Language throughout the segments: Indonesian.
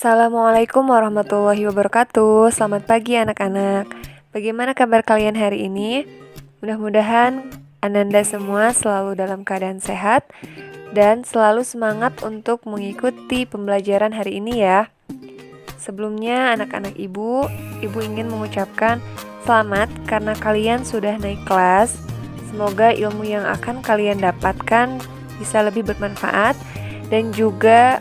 Assalamualaikum warahmatullahi wabarakatuh. Selamat pagi anak-anak. Bagaimana kabar kalian hari ini? Mudah-mudahan Ananda semua selalu dalam keadaan sehat dan selalu semangat untuk mengikuti pembelajaran hari ini ya. Sebelumnya anak-anak ibu ingin mengucapkan selamat karena kalian sudah naik kelas. Semoga ilmu yang akan kalian dapatkan bisa lebih bermanfaat dan juga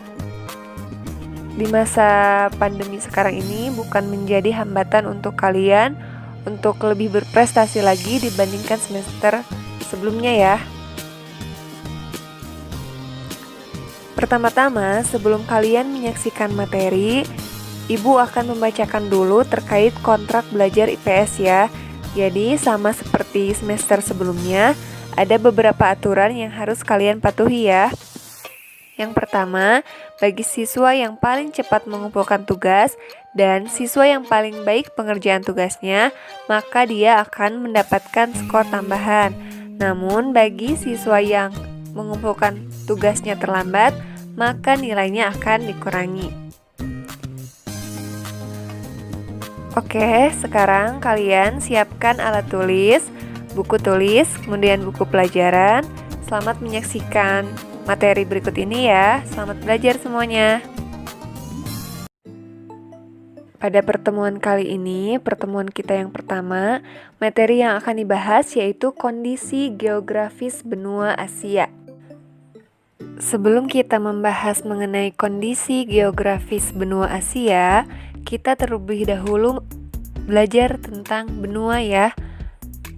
di masa pandemi sekarang ini bukan menjadi hambatan untuk kalian untuk lebih berprestasi lagi dibandingkan semester sebelumnya ya. Pertama-tama, sebelum kalian menyaksikan materi, Ibu akan membacakan dulu terkait kontrak belajar IPS ya. Jadi sama seperti semester sebelumnya, ada beberapa aturan yang harus kalian patuhi ya. Yang pertama, bagi siswa yang paling cepat mengumpulkan tugas dan siswa yang paling baik pengerjaan tugasnya, maka dia akan mendapatkan skor tambahan. Namun, bagi siswa yang mengumpulkan tugasnya terlambat, maka nilainya akan dikurangi. Oke, sekarang kalian siapkan alat tulis, buku tulis, kemudian buku pelajaran. Selamat menyaksikan materi berikut ini ya. Selamat belajar semuanya. Pada pertemuan kali ini, pertemuan kita yang pertama, materi yang akan dibahas yaitu kondisi geografis benua Asia. Sebelum kita membahas mengenai kondisi geografis benua Asia, kita terlebih dahulu belajar tentang benua ya.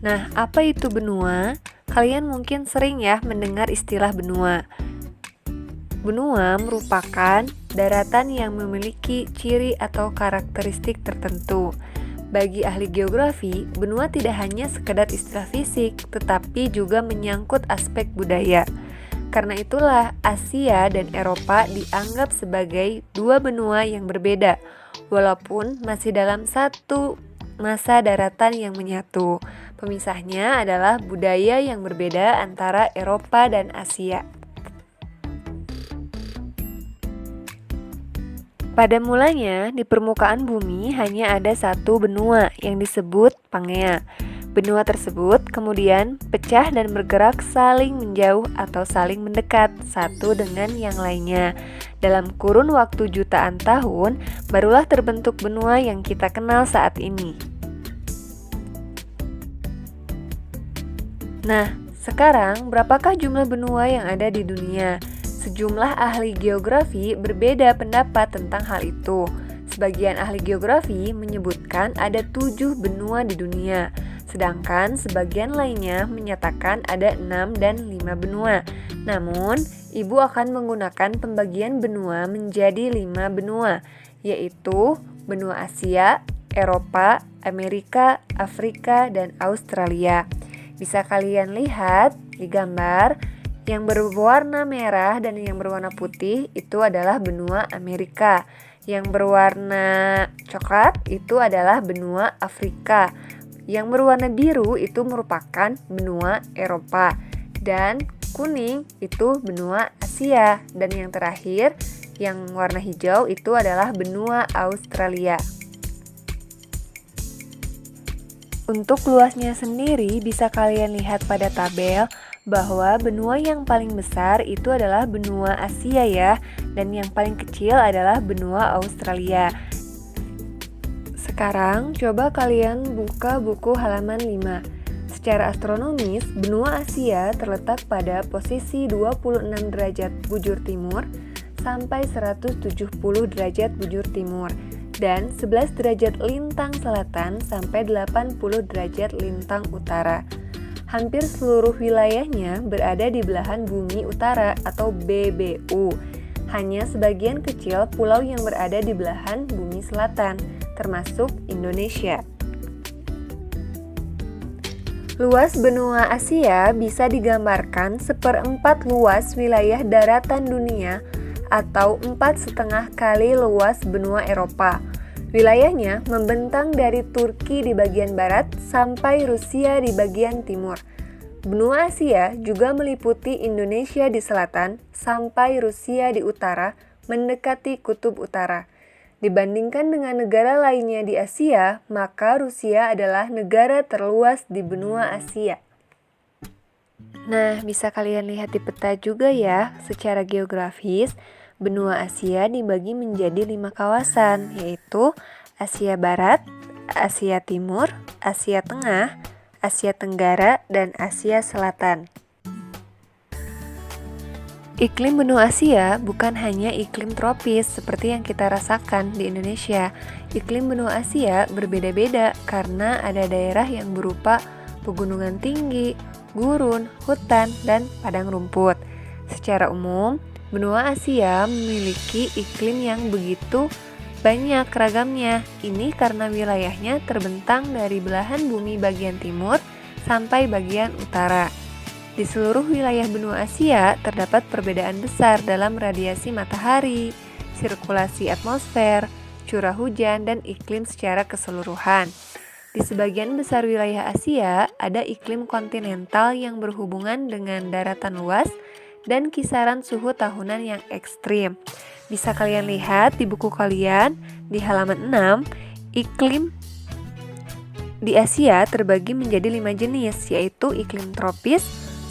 Nah, apa itu benua? Kalian mungkin sering ya mendengar istilah benua. Benua merupakan daratan yang memiliki ciri atau karakteristik tertentu. Bagi ahli geografi, benua tidak hanya sekedar istilah fisik, tetapi juga menyangkut aspek budaya. Karena itulah Asia dan Eropa dianggap sebagai dua benua yang berbeda, walaupun masih dalam satu masa daratan yang menyatu. Pemisahnya adalah budaya yang berbeda antara Eropa dan Asia. Pada mulanya, di permukaan bumi hanya ada satu benua yang disebut Pangea. Benua tersebut kemudian pecah dan bergerak saling menjauh atau saling mendekat satu dengan yang lainnya. Dalam kurun waktu jutaan tahun, barulah terbentuk benua yang kita kenal saat ini. Nah, sekarang berapakah jumlah benua yang ada di dunia? Sejumlah ahli geografi berbeda pendapat tentang hal itu. Sebagian ahli geografi menyebutkan ada 7 benua di dunia, sedangkan sebagian lainnya menyatakan ada 6 dan 5 benua. Namun, Ibu akan menggunakan pembagian benua menjadi 5 benua, yaitu benua Asia, Eropa, Amerika, Afrika, dan Australia. Bisa kalian lihat di gambar, yang berwarna merah dan yang berwarna putih itu adalah benua Amerika. Yang berwarna coklat itu adalah benua Afrika. Yang berwarna biru itu merupakan benua Eropa. Dan kuning itu benua Asia. Dan yang terakhir, yang warna hijau itu adalah benua Australia. Untuk luasnya sendiri bisa kalian lihat pada tabel bahwa benua yang paling besar itu adalah benua Asia ya, dan yang paling kecil adalah benua Australia. Sekarang coba kalian buka buku halaman 5. Secara astronomis, benua Asia terletak pada posisi 26 derajat bujur timur sampai 170 derajat bujur timur. Dan 11 derajat lintang selatan sampai 80 derajat lintang utara. Hampir seluruh wilayahnya berada di belahan bumi utara atau BBU. Hanya sebagian kecil pulau yang berada di belahan bumi selatan, termasuk Indonesia. Luas benua Asia bisa digambarkan 1/4 luas wilayah daratan dunia atau 4,5 kali luas benua Eropa. Wilayahnya membentang dari Turki di bagian barat sampai Rusia di bagian timur. Benua Asia juga meliputi Indonesia di selatan sampai Rusia di utara, mendekati kutub utara. Dibandingkan dengan negara lainnya di Asia, maka Rusia adalah negara terluas di benua Asia. Nah, bisa kalian lihat di peta juga ya, secara geografis, benua Asia dibagi menjadi 5 kawasan, yaitu Asia Barat, Asia Timur, Asia Tengah, Asia Tenggara, dan Asia Selatan. Iklim benua Asia bukan hanya iklim tropis seperti yang kita rasakan di Indonesia. Iklim benua Asia berbeda-beda karena ada daerah yang berupa pegunungan tinggi, gurun, hutan, dan padang rumput. Secara umum, benua Asia memiliki iklim yang begitu banyak ragamnya. Ini karena wilayahnya terbentang dari belahan bumi bagian timur sampai bagian utara. Di seluruh wilayah benua Asia terdapat perbedaan besar dalam radiasi matahari, sirkulasi atmosfer, curah hujan, dan iklim secara keseluruhan. Di sebagian besar wilayah Asia ada iklim kontinental yang berhubungan dengan daratan luas dan kisaran suhu tahunan yang ekstrim. Bisa kalian lihat di buku kalian di halaman 6, iklim di Asia terbagi menjadi 5 jenis, yaitu iklim tropis,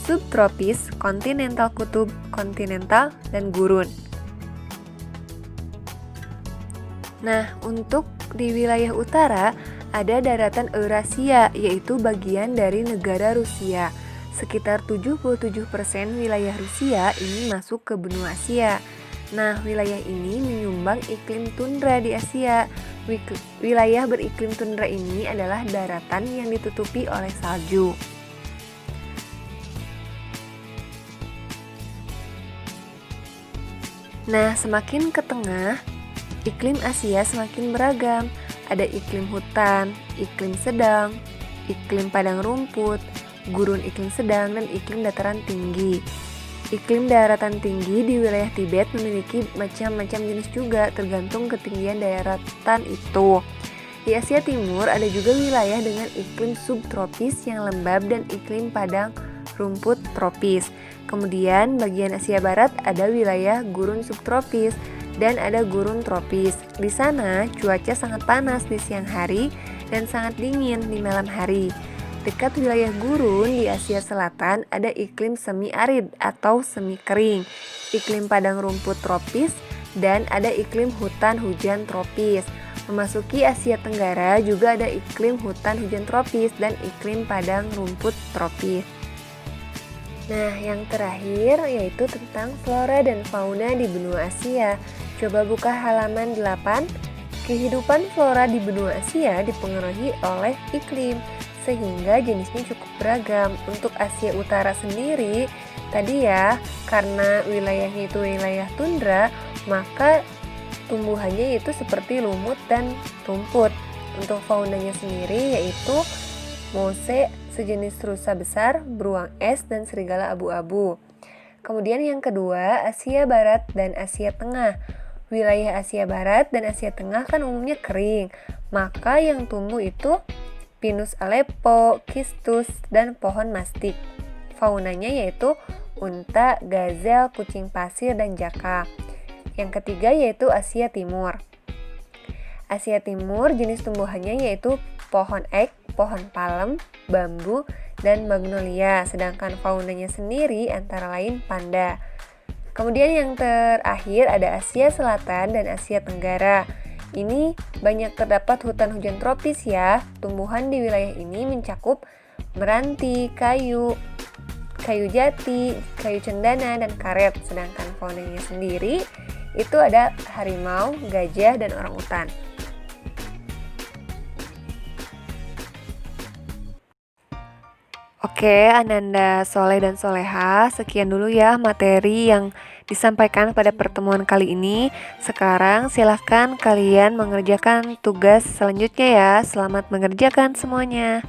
subtropis, kontinental kutub, kontinental, dan gurun. Nah, untuk di wilayah utara ada daratan Eurasia, yaitu bagian dari negara Rusia. Sekitar 77% wilayah Rusia ini masuk ke benua Asia. Nah, wilayah ini menyumbang iklim tundra di Asia. Wilayah beriklim tundra ini adalah daratan yang ditutupi oleh salju. Nah, semakin ke tengah, iklim Asia semakin beragam. Ada iklim hutan, iklim sedang, iklim padang rumput, gurun iklim sedang, dan iklim dataran tinggi. Iklim daratan tinggi di wilayah Tibet memiliki macam-macam jenis juga, tergantung ketinggian daratan itu. Di Asia Timur ada juga wilayah dengan iklim subtropis yang lembab dan iklim padang rumput tropis. Kemudian bagian Asia Barat ada wilayah gurun subtropis dan ada gurun tropis. Di sana cuaca sangat panas di siang hari dan sangat dingin di malam hari. Dekat wilayah gurun di Asia Selatan ada iklim semi-arid atau semi-kering, iklim padang rumput tropis, dan ada iklim hutan hujan tropis. Memasuki Asia Tenggara juga ada iklim hutan hujan tropis dan iklim padang rumput tropis. Nah, yang terakhir yaitu tentang flora dan fauna di benua Asia. Coba buka halaman 8. Kehidupan flora di benua Asia dipengaruhi oleh iklim, sehingga jenisnya cukup beragam. Untuk Asia Utara sendiri, tadi ya, karena wilayahnya itu wilayah tundra, maka tumbuhannya itu seperti lumut dan rumput. Untuk faunanya sendiri yaitu mose, sejenis rusa besar, beruang es, dan serigala abu-abu. Kemudian yang kedua, Asia Barat dan Asia Tengah. Wilayah Asia Barat dan Asia Tengah kan umumnya kering, maka yang tumbuh itu Pinus Aleppo, Kistus, dan pohon mastik. Faunanya yaitu unta, gazel, kucing pasir, dan jaka. Yang ketiga yaitu Asia Timur. Asia Timur jenis tumbuhannya yaitu pohon ek, pohon palem, bambu, dan magnolia, sedangkan faunanya sendiri antara lain panda. Kemudian yang terakhir ada Asia Selatan dan Asia Tenggara. Ini banyak terdapat hutan hujan tropis ya. Tumbuhan di wilayah ini mencakup meranti, kayu jati, kayu cendana, dan karet. Sedangkan faunanya sendiri itu ada harimau, gajah, dan orangutan. Oke, Ananda, Soleh, dan Soleha, sekian dulu ya materi yang disampaikan pada pertemuan kali ini. Sekarang silahkan kalian mengerjakan tugas selanjutnya ya. Selamat mengerjakan semuanya.